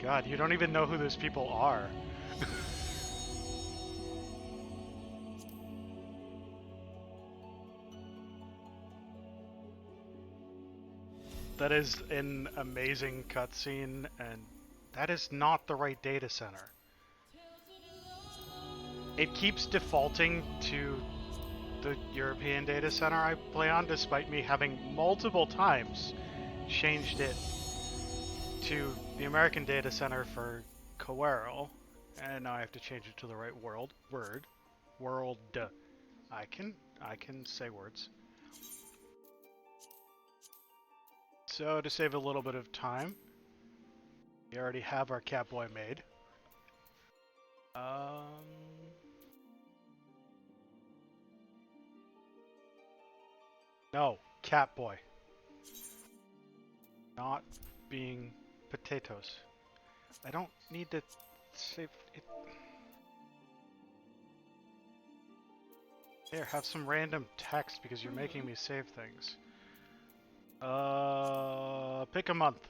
God, you don't even know who those people are. That is an amazing cutscene, and that is not the right data center. It keeps defaulting to the European data center I play on, despite me having multiple times changed it to the American data center for Coerl, and now I have to change it to the right world. I can say words. So to save a little bit of time, we already have our Catboy made. No, Catboy. Not being potatoes. I don't need to save it. Here, have some random text because you're making me save things. Pick a month.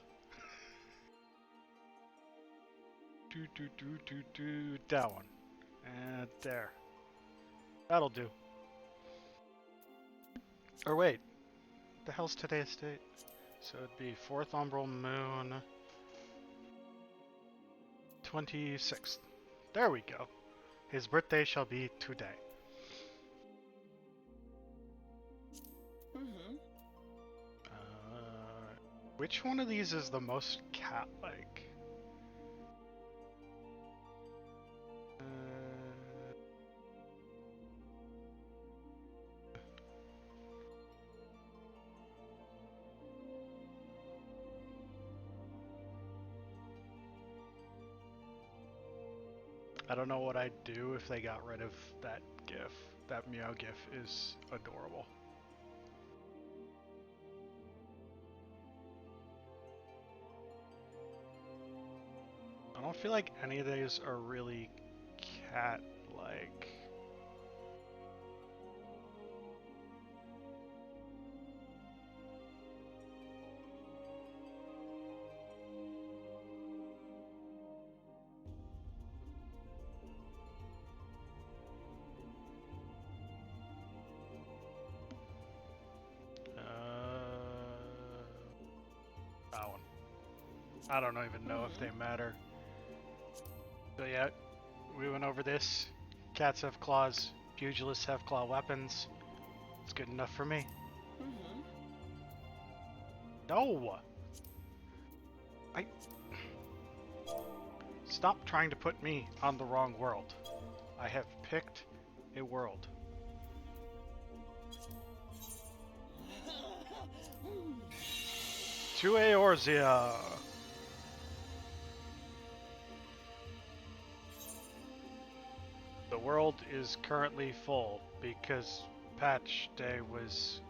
That one. And there. That'll do. Or wait. The hell's today's date? So it'd be 4th Umbral Moon. 26th. There we go. His birthday shall be today. Which one of these is the most cat-like? I don't know what I'd do if they got rid of that GIF. That meow GIF is adorable. I don't feel like any of these are really cat-like. That one. I don't even know if they matter. So yeah, we went over this. Cats have claws, pugilists have claw weapons. It's good enough for me. No! Stop trying to put me on the wrong world. I have picked a world. To Eorzea! The world is currently full because patch day was,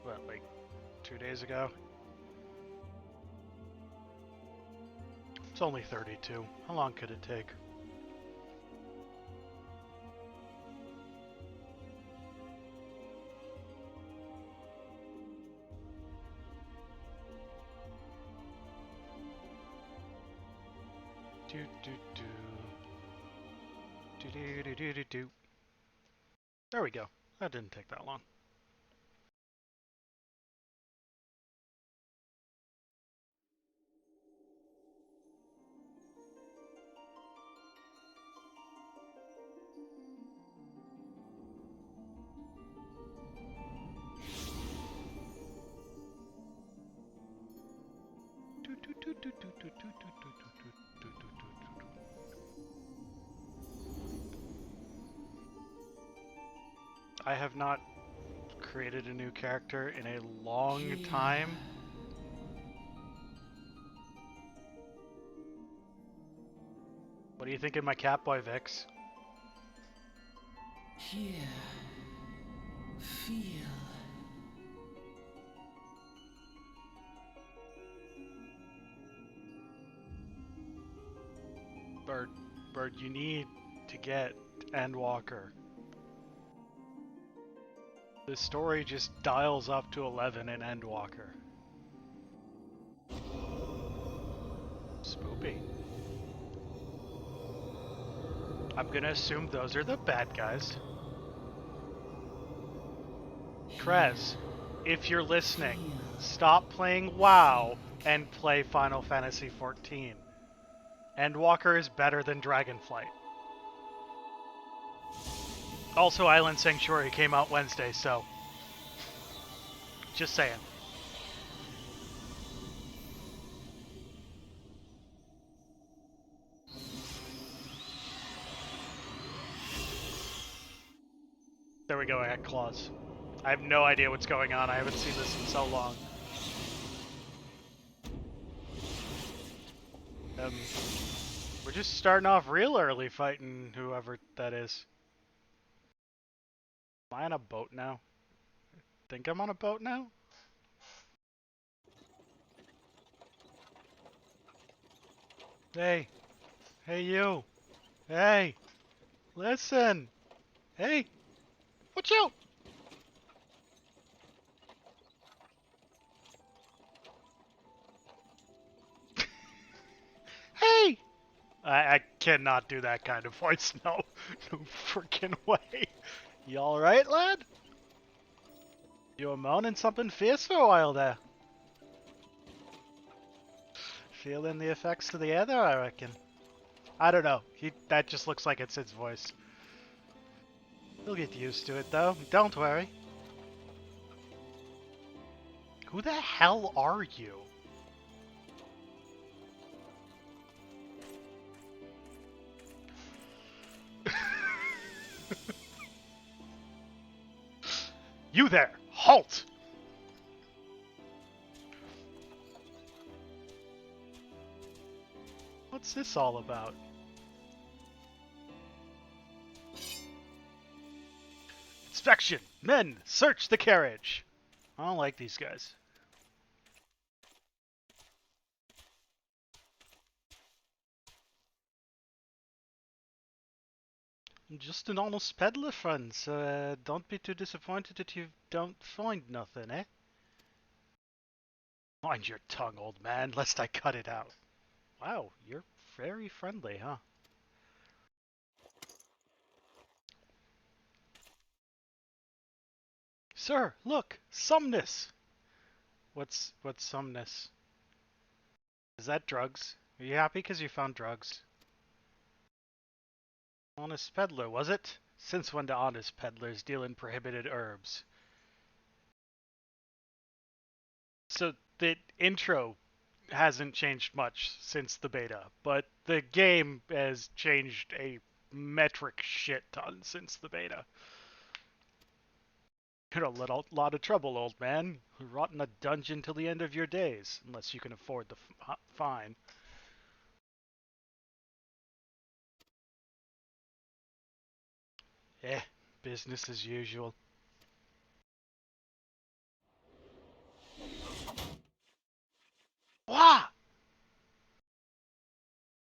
what, like 2 days ago? It's only 32. How long could it take? There we go. That didn't take that long. I have not created a new character in a long time. What do you think of my Catboy, Vix? Here. Feel. Bird, you need to get Endwalker. The story just dials up to 11 in Endwalker. Spoopy. I'm gonna assume those are the bad guys. Krez, if you're listening, stop playing WoW and play Final Fantasy XIV. Endwalker is better than Dragonflight. Also, Island Sanctuary came out Wednesday, so... just saying. There we go, I got claws. I have no idea what's going on. I haven't seen this in so long. We're just starting off real early fighting whoever that is. Am I on a boat now? Think I'm on a boat now? Hey. Hey, you. Hey. Listen. Hey. Watch out. Hey. I cannot do that kind of voice. No. No freaking way. You alright, lad? You were moaning something fierce for a while there. Feeling the effects of the air there, I reckon. I don't know. That just looks like it's his voice. He'll get used to it, though. Don't worry. Who the hell are you? You there! Halt! What's this all about? Inspection! Men, search the carriage! I don't like these guys. I'm just an honest peddler, friend, so don't be too disappointed if you don't find nothing, eh? Mind your tongue, old man, lest I cut it out. Wow, you're very friendly, huh? Sir, look! Sumnus! What's sumnus? Is that drugs? Are you happy because you found drugs? Honest peddler, was it? Since when do honest peddlers deal in prohibited herbs? So the intro hasn't changed much since the beta, but the game has changed a metric shit ton since the beta. You're in a lot of trouble, old man. Rot in a dungeon till the end of your days, unless you can afford the fine. Business as usual. Wah!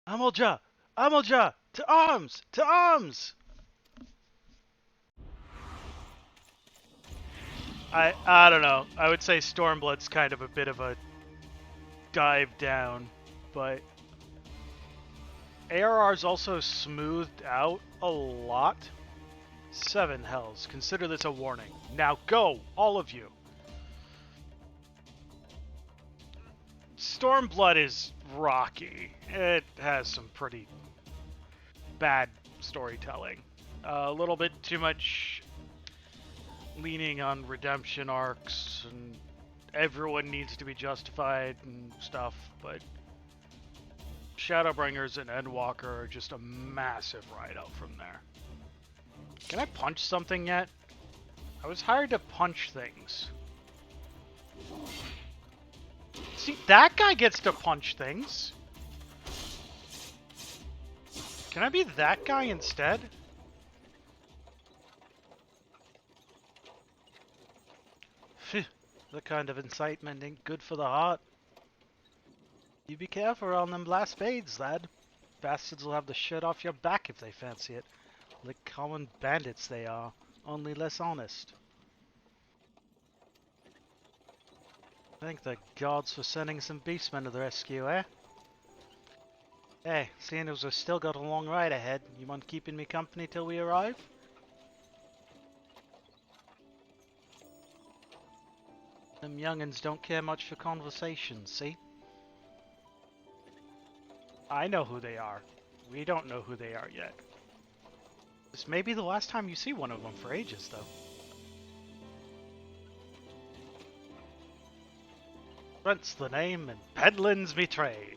Amolja! Amolja! To arms! To arms! I don't know. I would say Stormblood's kind of a bit of a dive down, but ARR's also smoothed out a lot. 7 hells. Consider this a warning. Now go, all of you. Stormblood is rocky. It has some pretty bad storytelling. A little bit too much leaning on redemption arcs, and everyone needs to be justified and stuff, but Shadowbringers and Endwalker are just a massive write-out from there. Can I punch something yet? I was hired to punch things. See, that guy gets to punch things. Can I be that guy instead? Phew, the kind of incitement ain't good for the heart. You be careful around them last spades, lad. Bastards will have the shirt off your back if they fancy it. Like common bandits they are, only less honest. Thank the gods for sending some beastmen to the rescue, eh? Hey, seeing as we've still got a long ride ahead, you want keeping me company till we arrive? Them young'uns don't care much for conversation, see? I know who they are. We don't know who they are yet. This may be the last time you see one of them for ages, though. Rent's the name, and peddlin's me trade.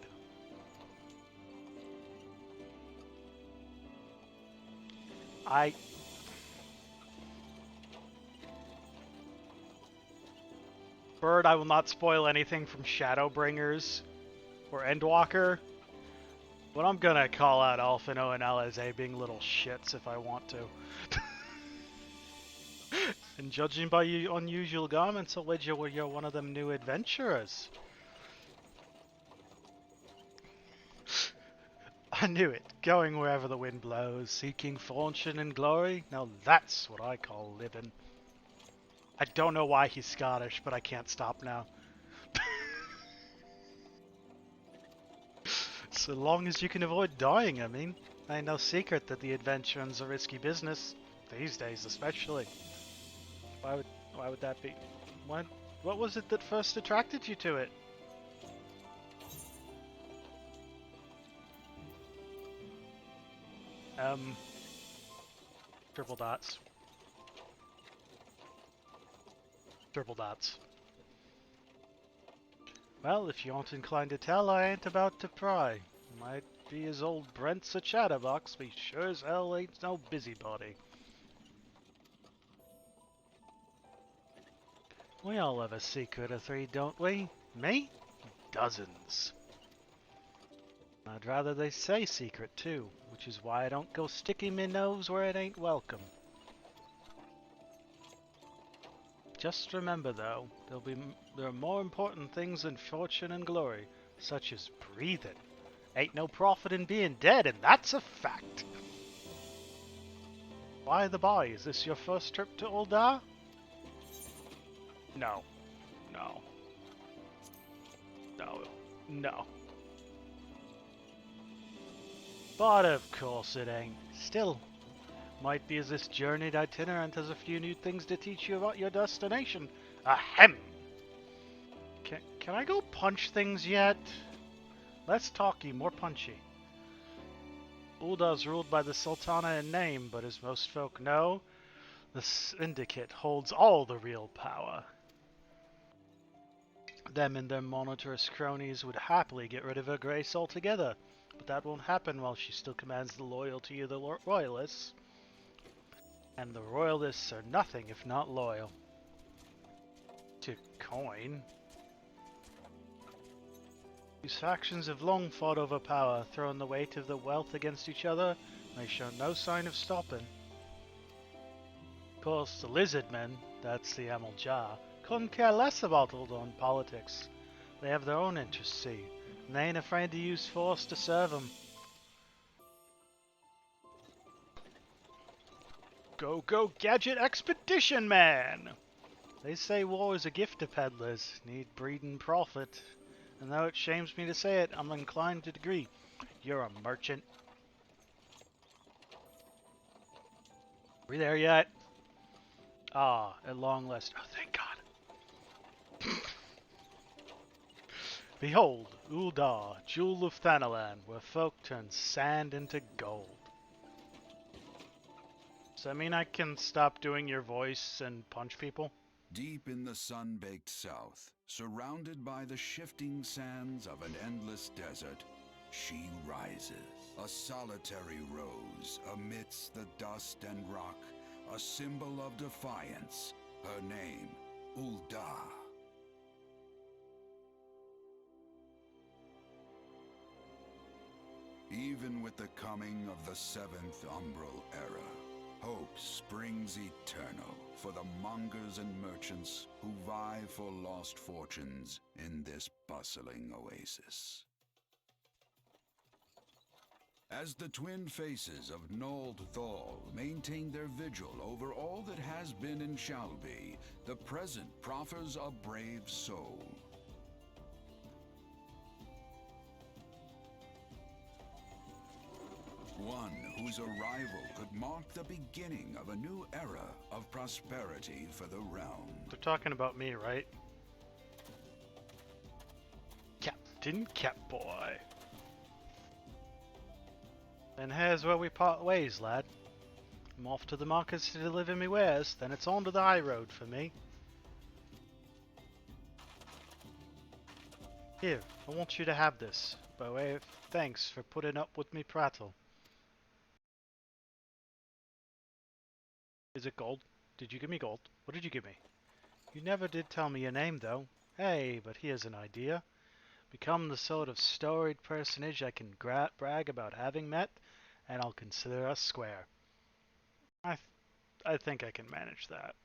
Bird, I will not spoil anything from Shadowbringers or Endwalker, but I'm gonna call out Alphino and LSA being little shits if I want to. And judging by your unusual garments, I'll wager you're one of them new adventurers. I knew it. Going wherever the wind blows, seeking fortune and glory. Now that's what I call living. I don't know why he's Scottish, but I can't stop now. So long as you can avoid dying, I mean. Ain't no secret that the adventuring's a risky business. These days especially. Why would that be? What was it that first attracted you to it? Triple dots. Triple dots. Well, if you aren't inclined to tell, I ain't about to pry. Might be as old Brent's a chatterbox, but he sure as hell ain't no busybody. We all have a secret or three, don't we? Me? Dozens. I'd rather they say secret too, which is why I don't go sticking my nose where it ain't welcome. Just remember though, there are more important things than fortune and glory, such as breathing. Ain't no profit in being dead, and that's a fact. By the by, is this your first trip to Ul'dah? No. No. No. No. But of course it ain't. Still, might be as this journeyed itinerant has a few new things to teach you about your destination. Ahem! Can I go punch things yet? Less talky, more punchy. Ul'dah's ruled by the Sultana in name, but as most folk know, the Syndicate holds all the real power. Them and their monitorous cronies would happily get rid of her grace altogether, but that won't happen while she still commands the loyalty of the royalists. And the royalists are nothing if not loyal. To coin. These factions have long fought over power, throwing the weight of the wealth against each other, and they show no sign of stopping. Of course, the lizard men, that's the Amel Jah, couldn't care less about Ul'dah politics. They have their own interests, see, and they ain't afraid to use force to serve them. Go, go, gadget expedition man! They say war is a gift to peddlers, need breed and profit. And though it shames me to say it, I'm inclined to agree. You're a merchant. Are we there yet? Ah, at long last. Oh, thank God. Behold, Ul'dah, jewel of Thanalan, where folk turn sand into gold. Does that mean I can stop doing your voice and punch people? Deep in the sun-baked south, surrounded by the shifting sands of an endless desert, she rises. A solitary rose amidst the dust and rock, a symbol of defiance. Her name, Ul'dah. Even with the coming of the seventh umbral era, hope springs eternal for the mongers and merchants who vie for lost fortunes in this bustling oasis. As the twin faces of Nold Thal maintain their vigil over all that has been and shall be, the present proffers a brave soul. One whose arrival could mark the beginning of a new era of prosperity for the realm. They're talking about me, right? Captain Catboy. And here's where we part ways, lad. I'm off to the markets to deliver me wares, then it's on to the high road for me. Here, I want you to have this, by way of thanks for putting up with me prattle. Is it gold? Did you give me gold? What did you give me? You never did tell me your name, though. Hey, but here's an idea. Become the sort of storied personage I can brag about having met, and I'll consider us square. I think I can manage that.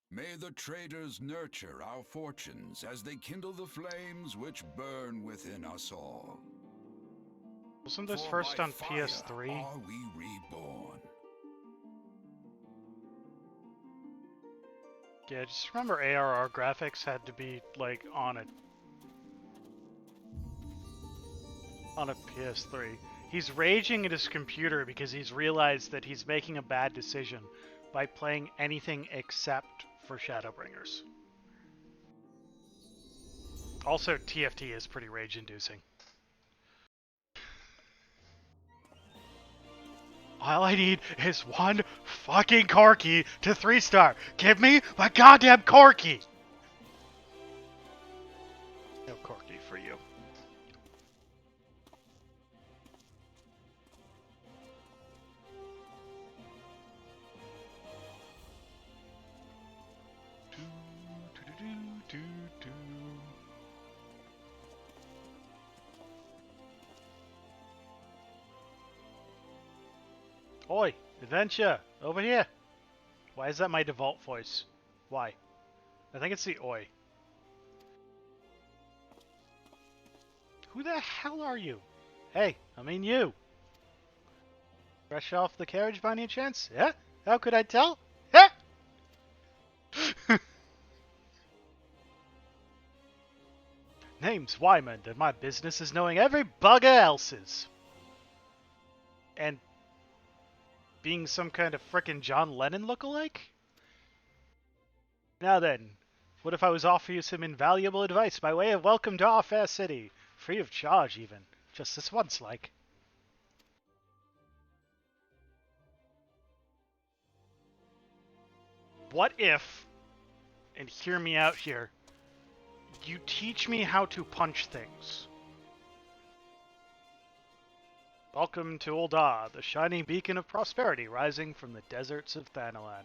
May the traders nurture our fortunes as they kindle the flames which burn within us all. Wasn't this For first by on fire PS3? are we reborn. Yeah, just remember ARR graphics had to be like on a PS3. He's raging at his computer because he's realized that he's making a bad decision by playing anything except for Shadowbringers. Also, TFT is pretty rage-inducing. All I need is one fucking Corki to 3-star. Give me my goddamn Corki! No Corki for you. Oi, adventure, over here. Why is that my default voice? Why? I think it's the oi. Who the hell are you? Hey, I mean you. Fresh off the carriage by any chance? Yeah? How could I tell? Yeah? Name's Wyman, and my business is knowing every bugger else's. And being some kind of frickin' John Lennon lookalike? Now then, what if I was offer you some invaluable advice by way of welcome to our fair city? Free of charge, even. Just this once, like. What if, and hear me out here, you teach me how to punch things? Welcome to Ul'dah, the shining beacon of prosperity rising from the deserts of Thanalan.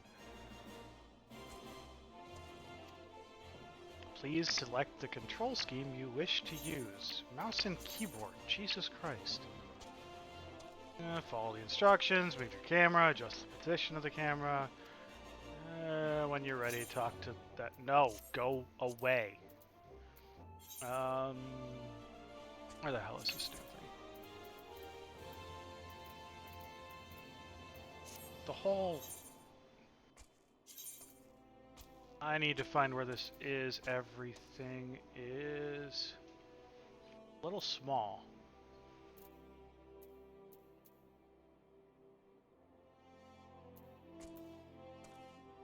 Please select the control scheme you wish to use. Mouse and keyboard, Jesus Christ. Follow the instructions, move your camera, adjust the position of the camera. When you're ready, talk to that. No, go away. Where the hell is this damn thing? The whole... I need to find where this is. Everything is a little small.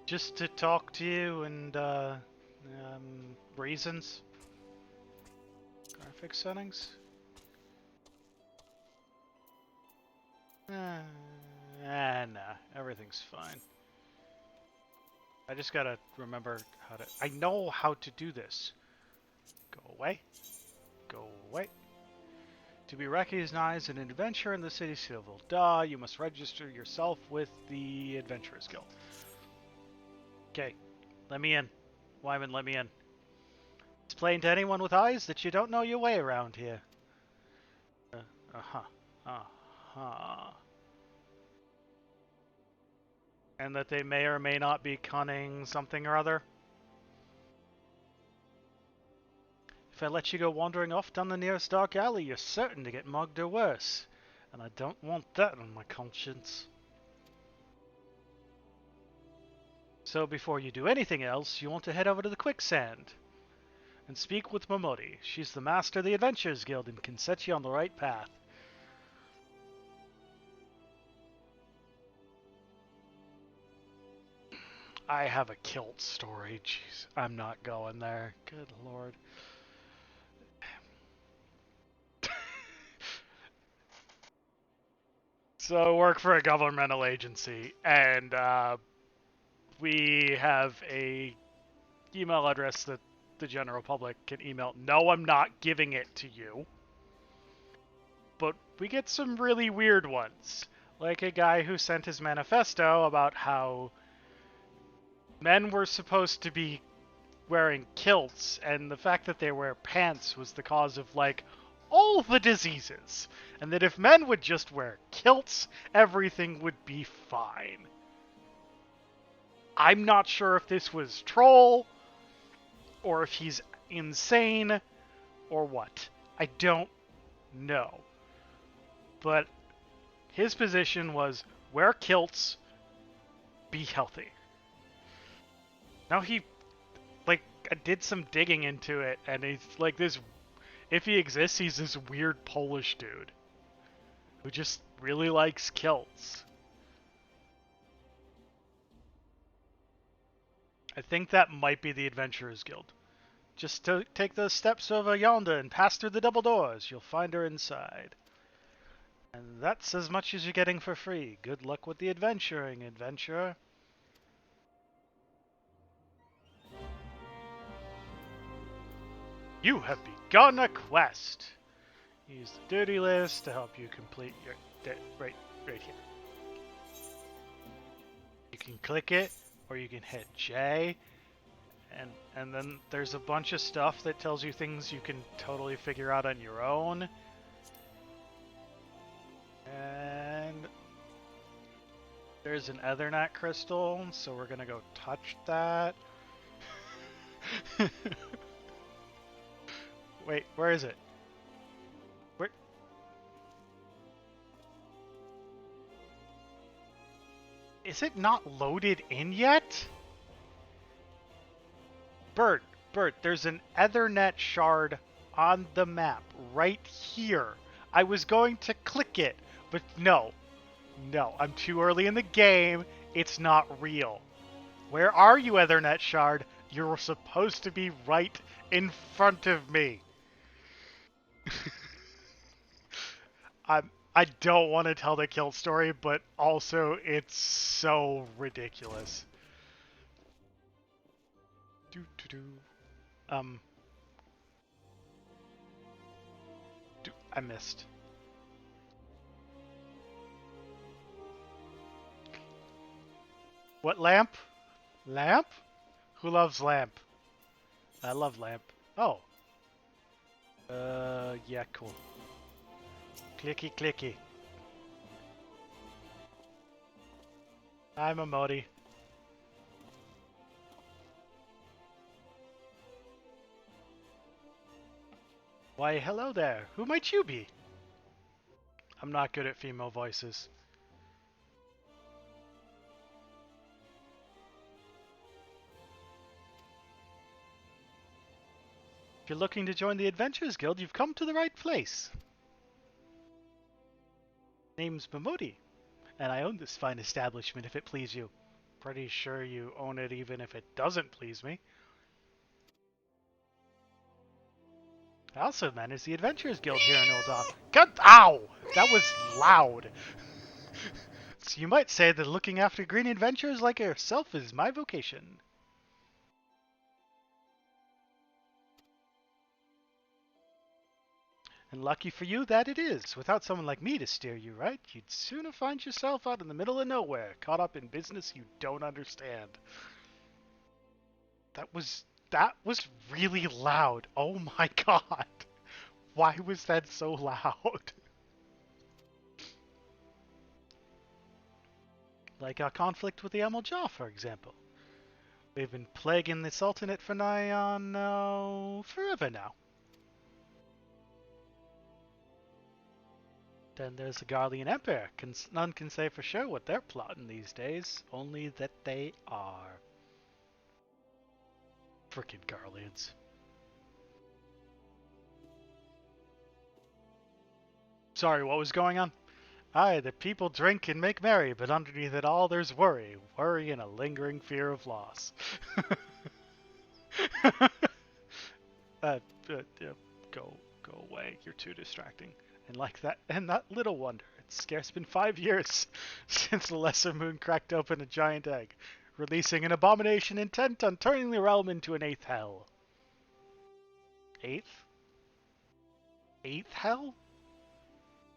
Just to talk to you and reasons. Graphics settings. Nah, everything's fine. I just gotta remember how to... I know how to do this. Go away. Go away. To be recognized as an adventurer in the city of Ul'dah, you must register yourself with the Adventurers Guild. Okay, let me in. Wyman, let me in. It's plain to anyone with eyes that you don't know your way around here. And that they may or may not be cunning something or other. If I let you go wandering off down the nearest dark alley, you're certain to get mugged or worse. And I don't want that on my conscience. So before you do anything else, you want to head over to the Quicksand. and speak with Momodi. She's the master of the Adventurers Guild and can set you on the right path. I have a kilt story. Jeez, I'm not going there. Good lord. So I work for a governmental agency, and we have a email address that the general public can email. No, I'm not giving it to you. But we get some really weird ones. Like a guy who sent his manifesto about how men were supposed to be wearing kilts, and the fact that they wear pants was the cause of, like, all the diseases. And that if men would just wear kilts, everything would be fine. I'm not sure if this was troll, or if he's insane, or what. I don't know. But his position was, wear kilts, be healthy. Now he, like, I did some digging into it, and he's like this, if he exists, he's this weird Polish dude who just really likes kilts. I think that might be the Adventurers Guild. Just take the steps over yonder and pass through the double doors. You'll find her inside. And that's as much as you're getting for free. Good luck with the adventuring, adventurer. You have begun a quest. Use the duty list to help you complete your... right here. You can click it, or you can hit J, and then there's a bunch of stuff that tells you things you can totally figure out on your own. And there's an Ethernet crystal, so we're gonna go touch that. Wait, where is it? Where? Is it not loaded in yet? Bert, there's an Ethernet shard on the map right here. I was going to click it, but no, I'm too early in the game. It's not real. Where are you, Ethernet shard? You're supposed to be right in front of me. I don't want to tell the kill story, but also it's so ridiculous. I missed. What lamp? Lamp? Who loves lamp? I love lamp. Oh. Yeah, cool. Clicky, clicky. Hi, Momodi. Why, hello there. Who might you be? I'm not good at female voices. If you're looking to join the Adventurers Guild, you've come to the right place. Name's Momodi, and I own this fine establishment if it please you. Pretty sure you own it even if it doesn't please me. I also manage the Adventurers Guild here in Ul'dah. Ow! That was loud. So you might say that looking after green adventurers like yourself is my vocation. And lucky for you that it is. Without someone like me to steer you right, you'd sooner find yourself out in the middle of nowhere, caught up in business you don't understand. That was really loud. Oh my god. Why was that so loud? Like our conflict with the Emerald Jaw, for example. We've been plaguing the Sultanate for nigh on, forever now. Then there's the Garlean Empire. None can say for sure what they're plotting these days, only that they are. Frickin' Garleans. Sorry, what was going on? Aye, the people drink and make merry, but underneath it all there's worry. Worry and a lingering fear of loss. uh, go away. You're too distracting. And that little wonder. It's scarce been 5 years since the lesser moon cracked open a giant egg, releasing an abomination intent on turning the realm into an eighth hell. Eighth? Eighth hell?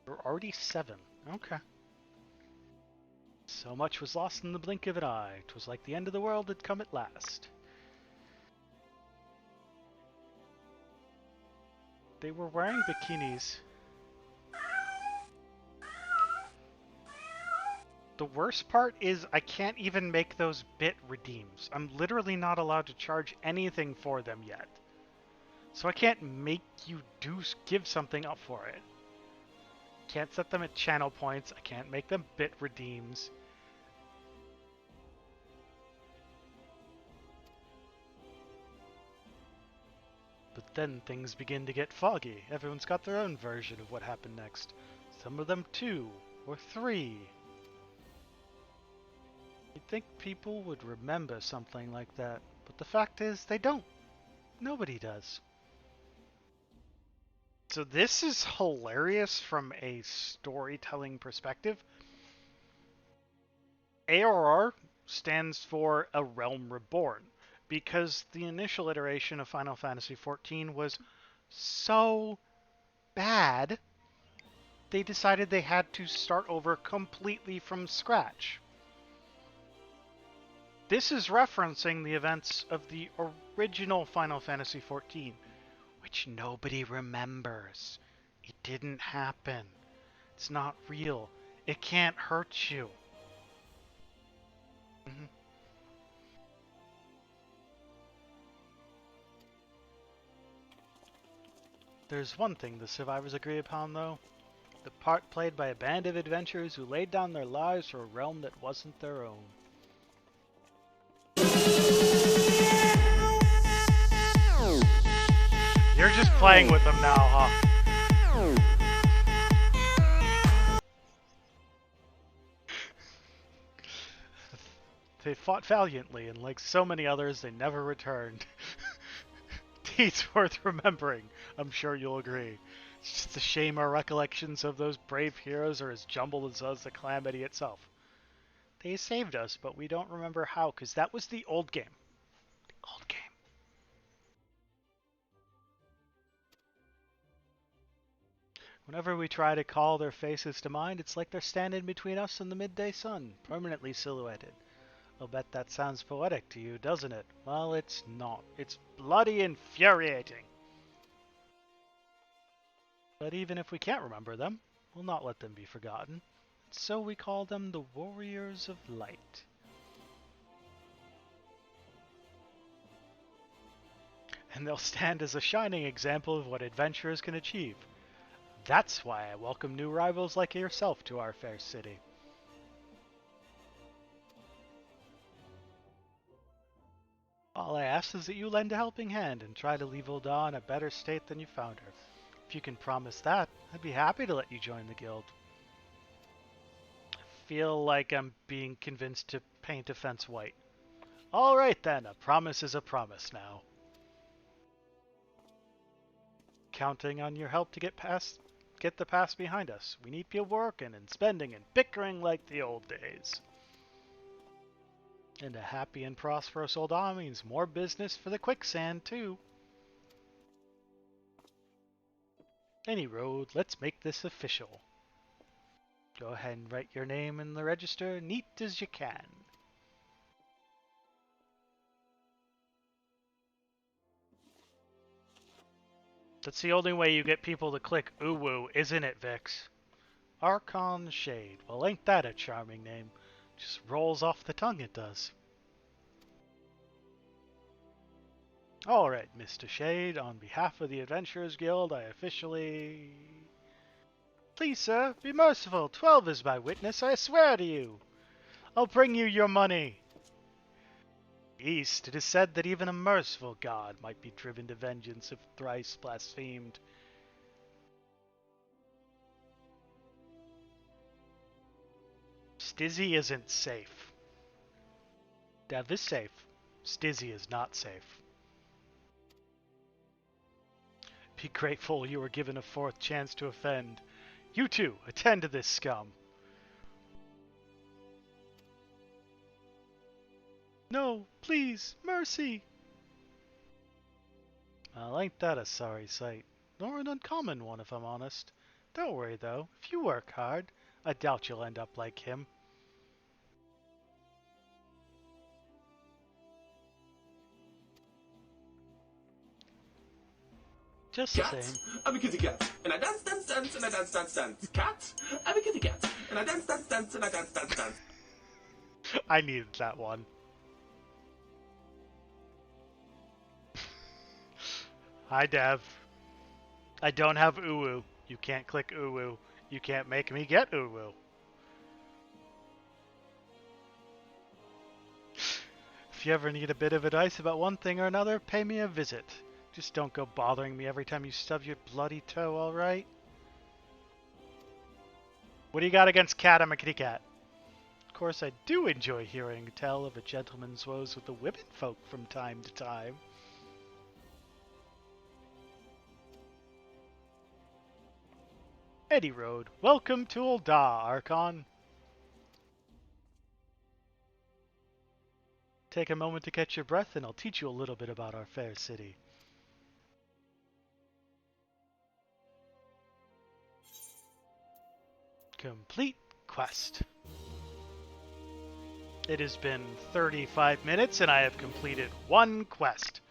We're already 7. Okay. So much was lost in the blink of an eye. 'Twas like the end of the world had come at last. They were wearing bikinis. The worst part is I can't even make those bit redeems. I'm literally not allowed to charge anything for them yet. So I can't make you give something up for it. Can't set them at channel points. I can't make them bit redeems. But then things begin to get foggy. Everyone's got their own version of what happened next. Some of them 2 or 3. You'd think people would remember something like that, but the fact is they don't. Nobody does. So this is hilarious from a storytelling perspective. ARR stands for A Realm Reborn, because the initial iteration of Final Fantasy XIV was so bad, they decided they had to start over completely from scratch. This is referencing the events of the original Final Fantasy XIV, which nobody remembers. It didn't happen. It's not real. It can't hurt you. Mm-hmm. There's one thing the survivors agree upon, though. The part played by a band of adventurers who laid down their lives for a realm that wasn't their own. You're just playing with them now, huh? They fought valiantly, and like so many others, they never returned. Deeds worth remembering, I'm sure you'll agree. It's just a shame our recollections of those brave heroes are as jumbled as the calamity itself. They saved us, but we don't remember how, because that was the old game. The old game. Whenever we try to call their faces to mind, it's like they're standing between us and the midday sun, permanently silhouetted. I'll bet that sounds poetic to you, doesn't it? Well, it's not. It's bloody infuriating. But even if we can't remember them, we'll not let them be forgotten. So we call them the Warriors of Light. And they'll stand as a shining example of what adventurers can achieve. That's why I welcome new rivals like yourself to our fair city. All I ask is that you lend a helping hand and try to leave Ul'dah in a better state than you found her. If you can promise that, I'd be happy to let you join the guild. I feel like I'm being convinced to paint a fence white. Alright then, a promise is a promise now. Counting on your help to get the past behind us. We need people working and spending and bickering like the old days. And a happy and prosperous Ul'dah means more business for the Quicksand, too. Any road, let's make this official. Go ahead and write your name in the register neat as you can. That's the only way you get people to click ooh-woo, isn't it, Vix? Archon Shade. Well, ain't that a charming name? Just rolls off the tongue, it does. Alright, Mr. Shade, on behalf of the Adventurers Guild, I officially... Please, sir, be merciful. 12 is my witness, I swear to you. I'll bring you your money. East, it is said that even a merciful god might be driven to vengeance if thrice blasphemed. Stizzy isn't safe. Dev is safe. Stizzy is not safe. Be grateful you were given a fourth chance to offend. You too, attend to this scum. No, please, mercy. Well, ain't that a sorry sight? Nor an uncommon one, if I'm honest. Don't worry, though. If you work hard, I doubt you'll end up like him. Just the Cat, same. I'm a kitty cat, and I dance, dance, dance, and I dance, dance, dance. Cat, I'm a kitty cat, and I dance, dance, dance, and I dance, dance, dance. I needed that one. Hi, Dev. I don't have uwu. You can't click uwu. You can't make me get uwu. If you ever need a bit of advice about one thing or another, pay me a visit. Just don't go bothering me every time you stub your bloody toe, alright? What do you got against Cat? I'm a kitty cat. Of course, I do enjoy hearing tell of a gentleman's woes with the women folk from time to time. Eddie Road, welcome to Ul'dah, Archon. Take a moment to catch your breath and I'll teach you a little bit about our fair city. Complete quest. It has been 35 minutes and I have completed one quest.